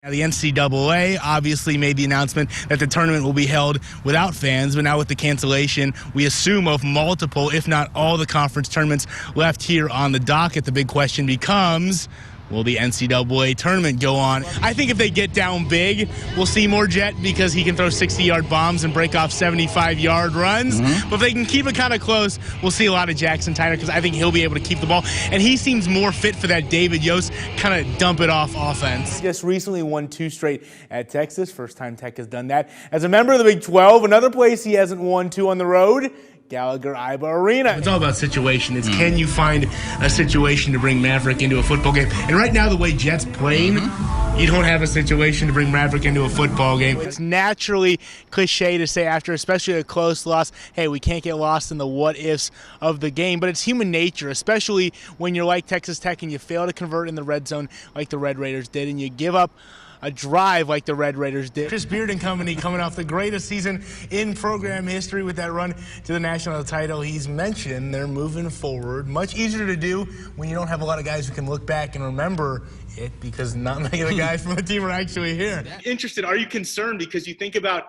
The NCAA obviously made the announcement that the tournament will be held without fans, but now with the cancellation, we assume of multiple, if not all, the conference tournaments left here on the docket. The big question becomes, will the NCAA tournament go on? I think if they get down big, we'll see more Jet because he can throw 60-yard bombs and break off 75-yard runs. But if they can keep it kind of close, we'll see a lot of Jackson Tyner because I think he'll be able to keep the ball. And he seems more fit for that David Yost kind of dump it off offense. Just recently won 2 straight at Texas. First time Tech has done that. As a member of the Big 12, another place he hasn't won 2 on the road, Gallagher-Iba Arena. It's all about situation. It's can you find a situation to bring Maverick into a football game? And right now, the way Jet's playing, you don't have a situation to bring Maverick into a football game. It's naturally cliche to say after especially a close loss, hey, we can't get lost in the what-ifs of the game, but it's human nature, especially when you're like Texas Tech and you fail to convert in the red zone like the Red Raiders did, and you give up a drive like the Red Raiders did. Chris Beard and company coming off the greatest season in program history with that run to the national title. He's mentioned they're moving forward. Much easier to do when you don't have a lot of guys who can look back and remember it because not many of the guys from the team are actually here. Interested, are you concerned because you think about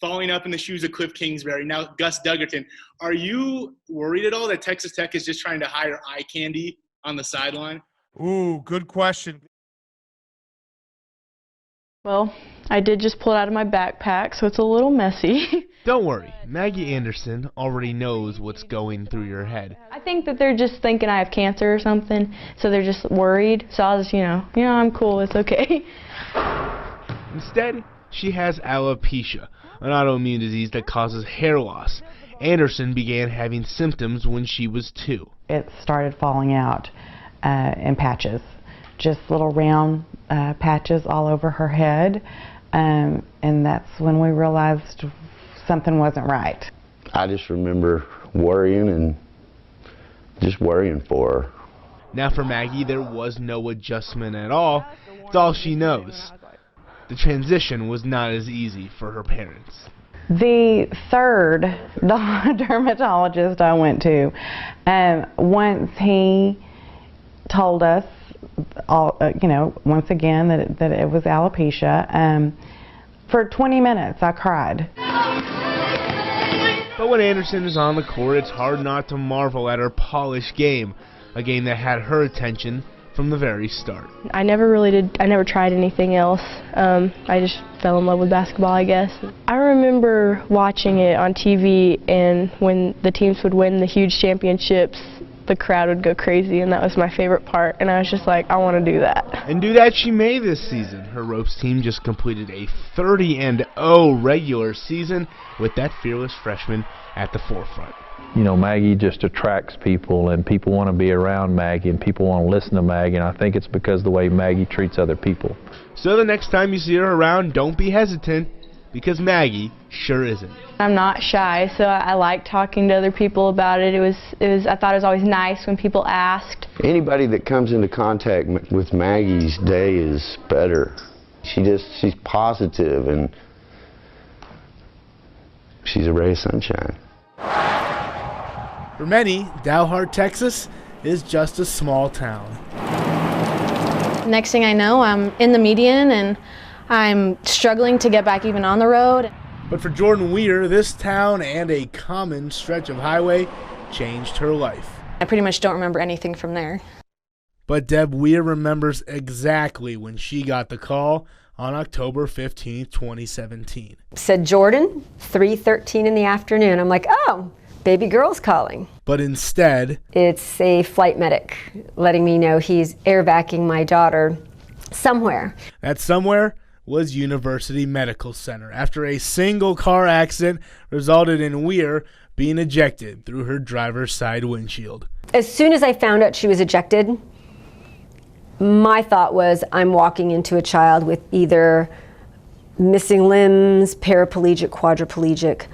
falling up in the shoes of Cliff Kingsbury, now Gus Duggerton. Are you worried at all that Texas Tech is just trying to hire eye candy on the sideline? Ooh, good question. Well, I did just pull it out of my backpack, so it's a little messy. Don't worry, Maggie Anderson already knows what's going through your head. I think that they're just thinking I have cancer or something, so they're just worried. So I'll just, I'm cool, it's okay. Instead, she has alopecia, an autoimmune disease that causes hair loss. Anderson began having symptoms when she was 2. It started falling out in patches. Just little round patches all over her head, and that's when we realized something wasn't right. I just remember worrying and just worrying for her. Now for Maggie, there was no adjustment at all. It's all she knows. The transition was not as easy for her parents. The third dermatologist I went to, once he told us, once again that it was alopecia. For 20 minutes I cried. But when Anderson is on the court, it's hard not to marvel at her polished game, a game that had her attention from the very start. I never tried anything else. I just fell in love with basketball, I guess. I remember watching it on TV, and when the teams would win the huge championships, the crowd would go crazy, and that was my favorite part, and I was just like, I want to do that. And do that she may this season. Her ropes team just completed a 30-0 regular season with that fearless freshman at the forefront. Maggie just attracts people, and people want to be around Maggie, and people want to listen to Maggie, and I think it's because of the way Maggie treats other people. So the next time you see her around, don't be hesitant, because Maggie sure isn't. I'm not shy, so I like talking to other people about it. I thought it was always nice when people asked. Anybody that comes into contact with Maggie's day is better. She's positive, and she's a ray of sunshine. For many, Dalhart, Texas is just a small town. Next thing I know, I'm in the median and I'm struggling to get back even on the road. But for Jordan Weir, this town and a common stretch of highway changed her life. I pretty much don't remember anything from there. But Deb Weir remembers exactly when she got the call on October 15, 2017. Said Jordan, 3:13 in the afternoon. I'm like, oh, baby girl's calling. But instead, it's a flight medic letting me know he's air vacuuming my daughter somewhere. That somewhere was University Medical Center after a single car accident resulted in Weir being ejected through her driver's side windshield. As soon as I found out she was ejected, my thought was I'm walking into a child with either missing limbs, paraplegic, quadriplegic,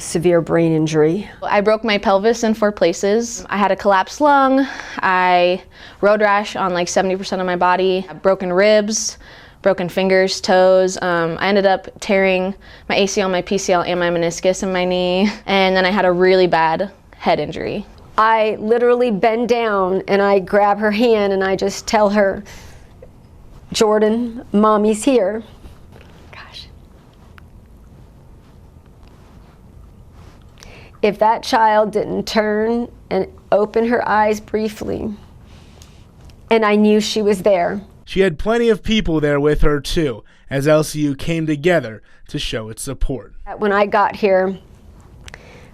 severe brain injury. I broke my pelvis in 4 places. I had a collapsed lung. I road rash on like 70% of my body, broken ribs, broken fingers, toes. I ended up tearing my ACL, my PCL, and my meniscus in my knee. And then I had a really bad head injury. I literally bend down and I grab her hand and I just tell her, Jordan, Mommy's here. Gosh. If that child didn't turn and open her eyes briefly, and I knew she was there. She had plenty of people there with her too, as LCU came together to show its support. When I got here,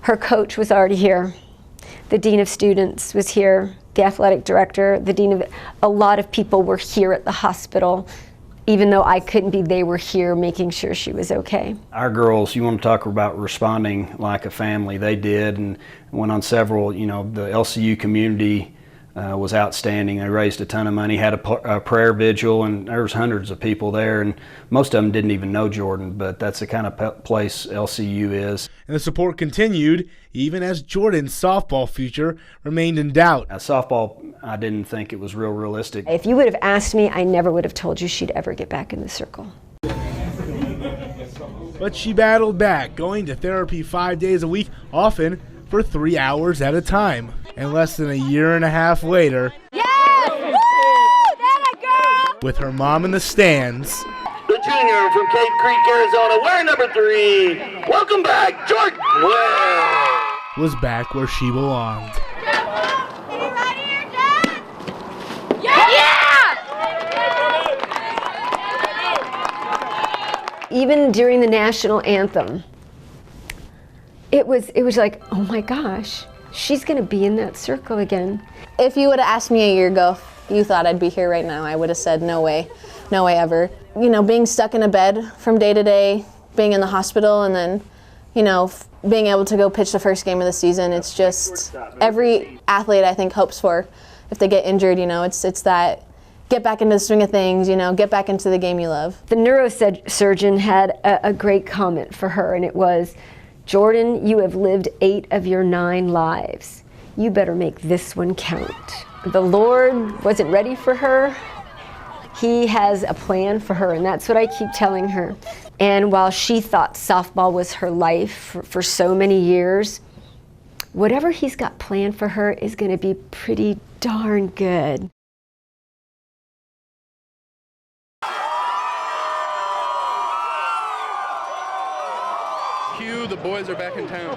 her coach was already here. The dean of students was here, the athletic director, the dean of, a lot of people were here at the hospital. Even though I couldn't be, they were here making sure she was okay. Our girls, you want to talk about responding like a family, they did, and went on several, the LCU community was outstanding. They raised a ton of money, had a prayer vigil, and there was hundreds of people there, and most of them didn't even know Jordan, but that's the kind of place LCU is. And the support continued even as Jordan's softball future remained in doubt. Softball, I didn't think it was realistic. If you would have asked me, I never would have told you she'd ever get back in the circle. But she battled back, going to therapy 5 days a week, often for 3 hours at a time. And less than a year and a half later, yes! Woo! That girl! with her mom in the stands, the junior from Cave Creek, Arizona, wearing number 3. Welcome back, Jordan Webb. Was back where she belonged. Even during the national anthem, it was like, oh my gosh, she's gonna be in that circle again. If you would have asked me a year ago if you thought I'd be here right now, I would have said no way ever. Being stuck in a bed from day to day, being in the hospital, and then, being able to go pitch the first game of the season, it's just, every athlete I think hopes for if they get injured, it's that get back into the swing of things, get back into the game you love. The neurosurgeon had a great comment for her, and it was, Jordan, you have lived 8 of your 9 lives. You better make this one count. The Lord wasn't ready for her. He has a plan for her, and that's what I keep telling her. And while she thought softball was her life for so many years, whatever he's got planned for her is going to be pretty darn good. The boys are back in town.